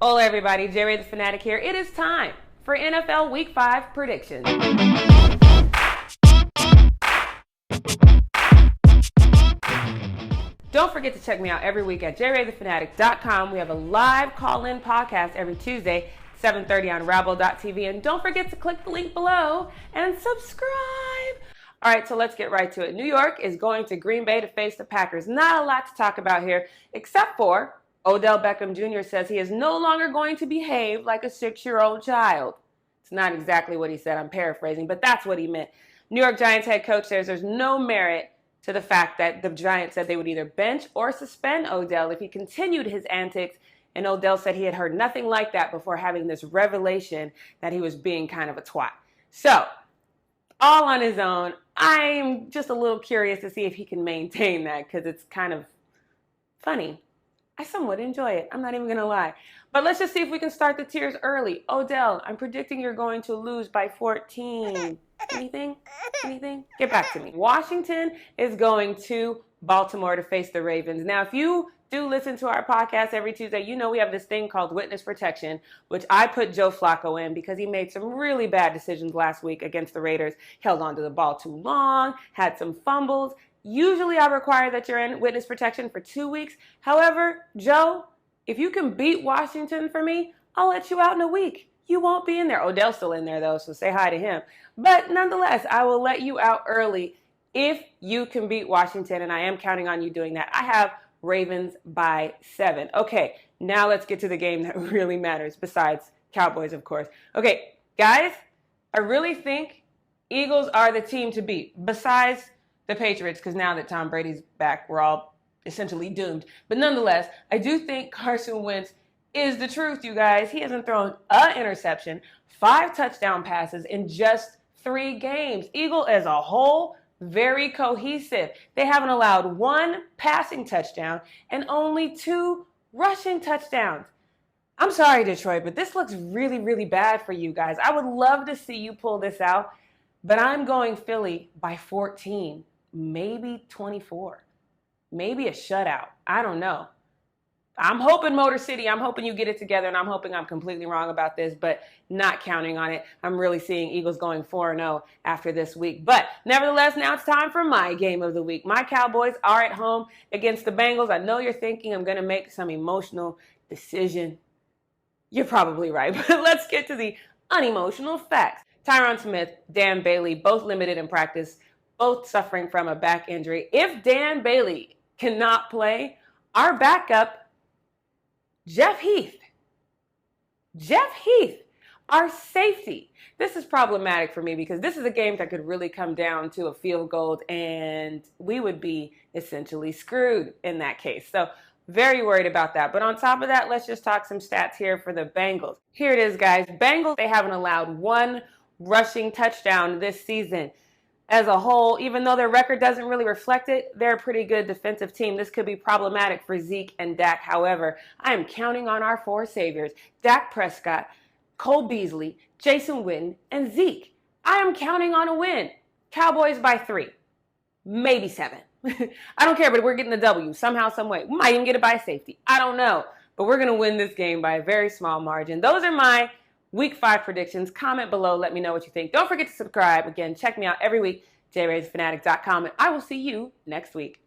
Hola everybody, Jerry the Fanatic here. It is time for NFL Week 5 predictions. Don't forget to check me out every week at jerrythefanatic.com. We have a live call-in podcast every Tuesday, 7:30 on Rabble.tv. And don't forget to click the link below and subscribe. All right, so let's get right to it. New York is going to Green Bay to face the Packers. Not a lot to talk about here, except for Odell Beckham Jr. says he is no longer going to behave like a 6-year-old child. It's not exactly what he said. I'm paraphrasing, but that's what he meant. New York Giants head coach says there's no merit to the fact that the Giants said they would either bench or suspend Odell if he continued his antics, and Odell said he had heard nothing like that before having this revelation that he was being kind of a twat. So, all on his own, I'm just a little curious to see if he can maintain that because it's kind of funny. I somewhat enjoy it. I'm not even going to lie. But let's just see if we can start the tears early. Odell, I'm predicting you're going to lose by 14. Anything? Get back to me. Washington is going to Baltimore to face the Ravens. Now, if you do listen to our podcast every Tuesday, you know we have this thing called witness protection, which I put Joe Flacco in because he made some really bad decisions last week against the Raiders. Held onto the ball too long, had some fumbles. Usually I require that you're in witness protection for 2 weeks. However, Joe, if you can beat Washington for me, I'll let you out in a week. You won't be in there. Odell's still in there, though, so say hi to him. But nonetheless, I will let you out early if you can beat Washington, and I am counting on you doing that. I have Ravens by 7. Okay, now let's get to the game that really matters, besides Cowboys, of course. Okay, guys, I really think Eagles are the team to beat, besides the Patriots, because now that Tom Brady's back, we're all essentially doomed. But nonetheless, I do think Carson Wentz is the truth, you guys. He hasn't thrown an interception, 5 touchdown passes in just 3 games. Eagle as a whole, very cohesive. They haven't allowed 1 passing touchdown and only 2 rushing touchdowns. I'm sorry, Detroit, but this looks really, really bad for you guys. I would love to see you pull this out, but I'm going Philly by 14. Maybe 24, maybe a shutout. I don't know. I'm hoping Motor City, I'm hoping you get it together, and I'm hoping I'm completely wrong about this, but not counting on it. I'm really seeing Eagles going 4-0 after this week. But nevertheless, now it's time for my game of the week. My Cowboys are at home against the Bengals. I know you're thinking I'm going to make some emotional decision. You're probably right, but let's get to the unemotional facts. Tyron Smith, Dan Bailey, both limited in practice, both suffering from a back injury. If Dan Bailey cannot play, our backup, Jeff Heath, our safety. This is problematic for me because this is a game that could really come down to a field goal and we would be essentially screwed in that case. So very worried about that. But on top of that, let's just talk some stats here for the Bengals. Here it is, guys. Bengals, they haven't allowed 1 rushing touchdown this season. As a whole, even though their record doesn't really reflect it, they're a pretty good defensive team. This could be problematic for Zeke and Dak. However, I am counting on our 4 saviors, Dak Prescott, Cole Beasley, Jason Witten, and Zeke. I am counting on a win. Cowboys by 3, maybe 7. I don't care, but we're getting the W somehow, some way. We might even get it by safety. I don't know, but we're going to win this game by a very small margin. Those are my Week 5 predictions. Comment below. Let me know what you think. Don't forget to subscribe. Again, check me out every week, jerrythefanatic.com, and I will see you next week.